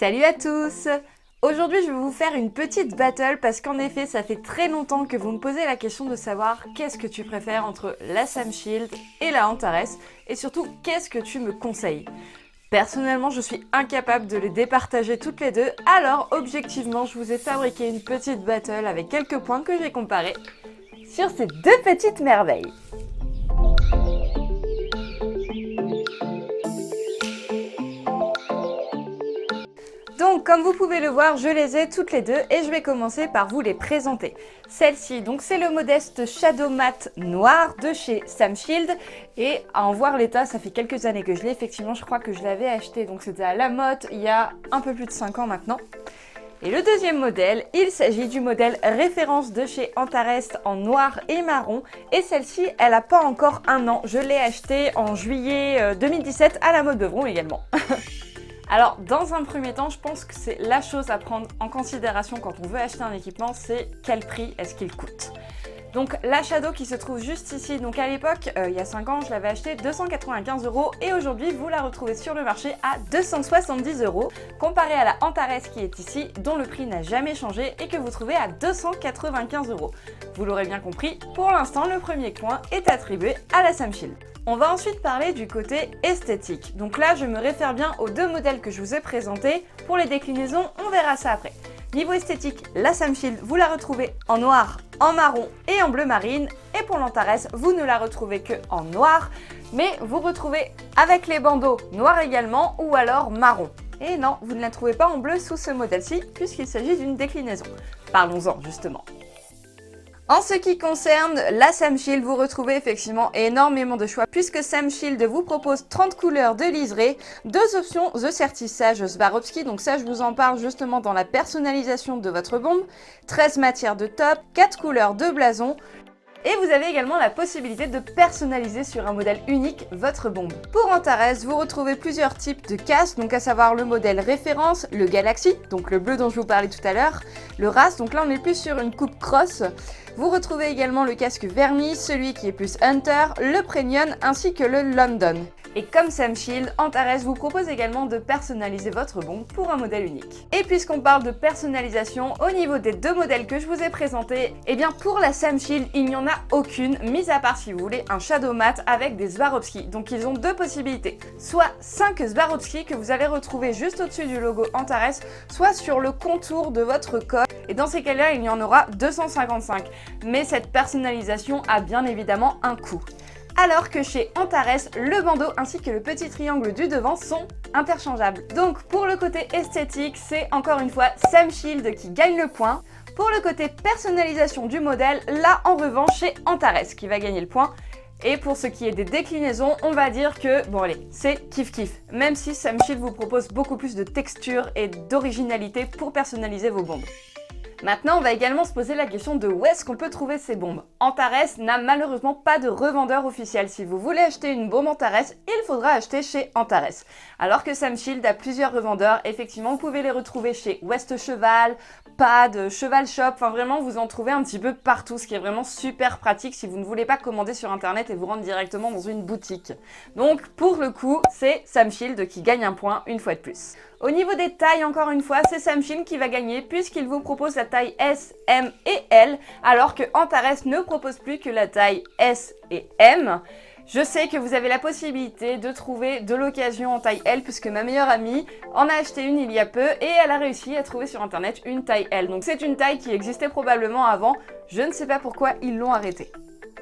Salut à tous! Aujourd'hui je vais vous faire une petite battle parce qu'en effet ça fait très longtemps que vous me posez la question de savoir qu'est-ce que tu préfères entre la Sam Shield et la Antares et surtout qu'est-ce que tu me conseilles. Personnellement je suis incapable de les départager toutes les deux, alors objectivement je vous ai fabriqué une petite battle avec quelques points que j'ai comparés sur ces deux petites merveilles. Donc comme vous pouvez le voir, je les ai toutes les deux et je vais commencer par vous les présenter. Celle-ci, donc c'est le modeste Shadow Matte noir de chez Sam Shield et à en voir l'état, ça fait quelques années que je l'ai, effectivement je crois que je l'avais acheté, donc c'était à Lamotte il y a un peu plus de 5 ans maintenant. Et le deuxième modèle, il s'agit du modèle référence de chez Antares en noir et marron. Et celle-ci, elle n'a pas encore un an. Je l'ai achetée en juillet 2017 à la mode Beuvron également. Alors, dans un premier temps, je pense que c'est la chose à prendre en considération quand on veut acheter un équipement, c'est quel prix est-ce qu'il coûte. Donc la Shadow qui se trouve juste ici, donc à l'époque, il y a 5 ans, je l'avais acheté 295 € et aujourd'hui, vous la retrouvez sur le marché à 270 €, comparé à la Antares qui est ici, dont le prix n'a jamais changé et que vous trouvez à 295 €. Vous l'aurez bien compris, pour l'instant, le premier point est attribué à la Sam Shield. On va ensuite parler du côté esthétique. Donc là, je me réfère bien aux deux modèles que je vous ai présentés. Pour les déclinaisons, on verra ça après. Niveau esthétique, la Sam Shield, vous la retrouvez en noir, en marron et en bleu marine. Et pour l'Antares, vous ne la retrouvez que en noir, mais vous retrouvez avec les bandeaux noirs également ou alors marron. Et non, vous ne la trouvez pas en bleu sous ce modèle-ci, puisqu'il s'agit d'une déclinaison. Parlons-en justement. En ce qui concerne la Sam Shield, vous retrouvez effectivement énormément de choix puisque Sam Shield vous propose 30 couleurs de liseré, deux options The Certissage Swarovski, donc ça je vous en parle justement dans la personnalisation de votre bombe, 13 matières de top, 4 couleurs de blason. Et vous avez également la possibilité de personnaliser sur un modèle unique votre bombe. Pour Antares, vous retrouvez plusieurs types de casques, donc à savoir le modèle référence, le Galaxy, donc le bleu dont je vous parlais tout à l'heure, le RAS, donc là on est plus sur une coupe cross. Vous retrouvez également le casque vernis, celui qui est plus Hunter, le Premium ainsi que le London. Et comme Sam Shield, Antares vous propose également de personnaliser votre bombe pour un modèle unique. Et puisqu'on parle de personnalisation, au niveau des deux modèles que je vous ai présentés, eh bien pour la Sam Shield, il n'y en a aucune, mis à part si vous voulez un Shadow Matte avec des Swarovski. Donc ils ont deux possibilités, soit 5 Swarovski que vous allez retrouver juste au-dessus du logo Antares, soit sur le contour de votre code. Et dans ces cas-là, il y en aura 255. Mais cette personnalisation a bien évidemment un coût. Alors que chez Antares, le bandeau ainsi que le petit triangle du devant sont interchangeables. Donc pour le côté esthétique, c'est encore une fois Sam Shield qui gagne le point. Pour le côté personnalisation du modèle, là en revanche c'est Antares qui va gagner le point. Et pour ce qui est des déclinaisons, on va dire que, bon allez, c'est kiff-kiff. Même si Sam Shield vous propose beaucoup plus de texture et d'originalité pour personnaliser vos bombes. Maintenant, on va également se poser la question de où est-ce qu'on peut trouver ces bombes. Antares n'a malheureusement pas de revendeur officiel. Si vous voulez acheter une bombe Antares, il faudra acheter chez Antares. Alors que Sam Shield a plusieurs revendeurs, effectivement, vous pouvez les retrouver chez West Cheval, Pad, Cheval Shop, enfin vraiment vous en trouvez un petit peu partout, ce qui est vraiment super pratique si vous ne voulez pas commander sur internet et vous rendre directement dans une boutique. Donc pour le coup, c'est Sam Shield qui gagne un point une fois de plus. Au niveau des tailles, encore une fois, c'est Sam Shield qui va gagner puisqu'il vous propose la taille S, M et L, alors que Antares ne propose plus que la taille S et M. Je sais que vous avez la possibilité de trouver de l'occasion en taille L puisque ma meilleure amie en a acheté une il y a peu et elle a réussi à trouver sur internet une taille L. Donc c'est une taille qui existait probablement avant, je ne sais pas pourquoi ils l'ont arrêtée.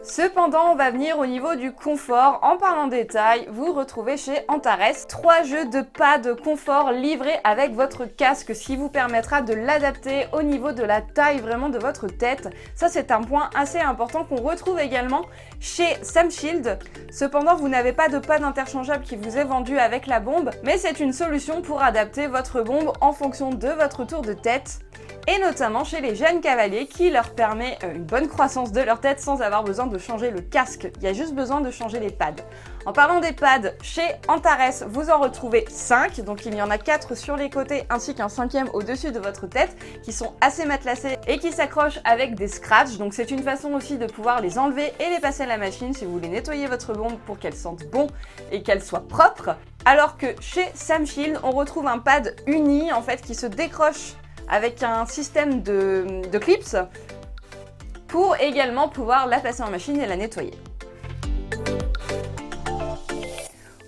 Cependant, on va venir au niveau du confort. En parlant des tailles, vous retrouvez chez Antares 3 jeux de pas de confort livrés avec votre casque, ce qui vous permettra de l'adapter au niveau de la taille vraiment de votre tête. Ça, c'est un point assez important qu'on retrouve également chez Sam Shield. Cependant, vous n'avez pas de pad interchangeable qui vous est vendu avec la bombe, mais c'est une solution pour adapter votre bombe en fonction de votre tour de tête. Et notamment chez les jeunes cavaliers qui leur permet une bonne croissance de leur tête sans avoir besoin de changer le casque, il y a juste besoin de changer les pads. En parlant des pads, chez Antares, vous en retrouvez 5, donc il y en a 4 sur les côtés ainsi qu'un 5e au-dessus de votre tête qui sont assez matelassés et qui s'accrochent avec des scratchs. Donc c'est une façon aussi de pouvoir les enlever et les passer à la machine si vous voulez nettoyer votre bombe pour qu'elle sente bon et qu'elle soit propre. Alors que chez Samshield, on retrouve un pad uni en fait qui se décroche avec un système de clips pour également pouvoir la passer en machine et la nettoyer.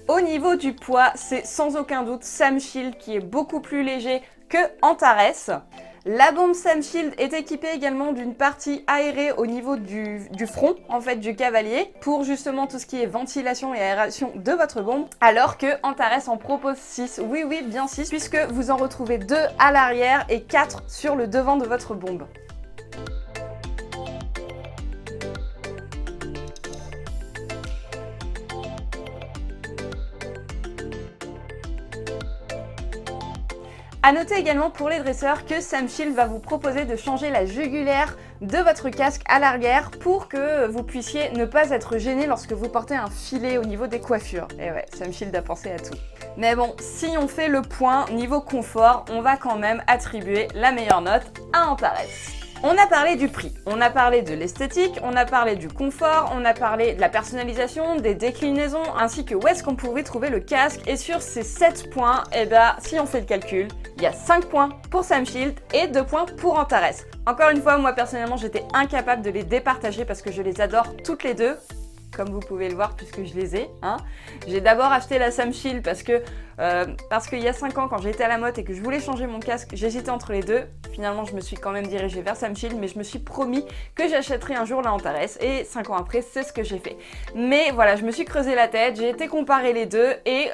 Au niveau du poids, c'est sans aucun doute Samshield qui est beaucoup plus léger que Antares. La bombe Samshield est équipée également d'une partie aérée au niveau du front, en fait, du cavalier, pour justement tout ce qui est ventilation et aération de votre bombe, alors que Antares en propose 6, oui bien 6, puisque vous en retrouvez 2 à l'arrière et 4 sur le devant de votre bombe. A noter également pour les dresseurs que Samshield va vous proposer de changer la jugulaire de votre casque à l'arrière pour que vous puissiez ne pas être gêné lorsque vous portez un filet au niveau des coiffures. Et ouais, Samshield a pensé à tout. Mais bon, si on fait le point niveau confort, on va quand même attribuer la meilleure note à Antares. On a parlé du prix, on a parlé de l'esthétique, on a parlé du confort, on a parlé de la personnalisation, des déclinaisons, ainsi que où est-ce qu'on pouvait trouver le casque. Et sur ces 7 points, eh ben, si on fait le calcul, il y a 5 points pour Samshield et 2 points pour Antares. Encore une fois, moi personnellement, j'étais incapable de les départager parce que je les adore toutes les deux. Comme vous pouvez le voir puisque je les ai. J'ai d'abord acheté la Samshield parce qu'il y a 5 ans quand j'étais à la mode et que je voulais changer mon casque, j'hésitais entre les deux. Finalement, je me suis quand même dirigée vers Samshield, mais je me suis promis que j'achèterais un jour la Antares et 5 ans après, c'est ce que j'ai fait. Mais voilà, je me suis creusé la tête, j'ai été comparer les deux et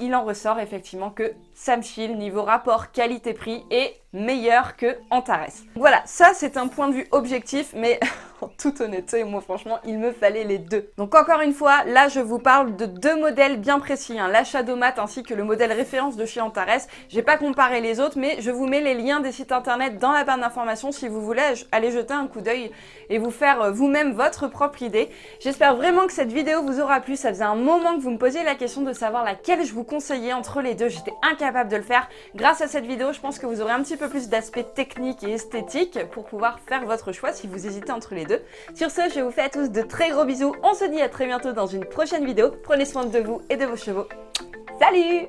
il en ressort effectivement que Samshield, niveau rapport qualité-prix, est meilleur que Antares. Voilà, ça c'est un point de vue objectif, mais en toute honnêteté, moi franchement, il me fallait les deux. Donc encore une fois, là je vous parle de 2 modèles bien précis, la Shadow Matte ainsi que le modèle référence de chez Antares. J'ai pas comparé les autres, mais je vous mets les liens des sites internet dans la barre d'informations si vous voulez aller jeter un coup d'œil et vous faire vous-même votre propre idée. J'espère vraiment que cette vidéo vous aura plu. Ça faisait un moment que vous me posiez la question de savoir laquelle je vous conseillais entre les deux. J'étais incapable de le faire. Grâce à cette vidéo, je pense que vous aurez un petit peu plus d'aspect technique et esthétique pour pouvoir faire votre choix si vous hésitez entre les deux. Sur ce, je vous fais à tous de très gros bisous. On se dit à très bientôt dans une prochaine vidéo. Prenez soin de vous et de vos chevaux. Salut!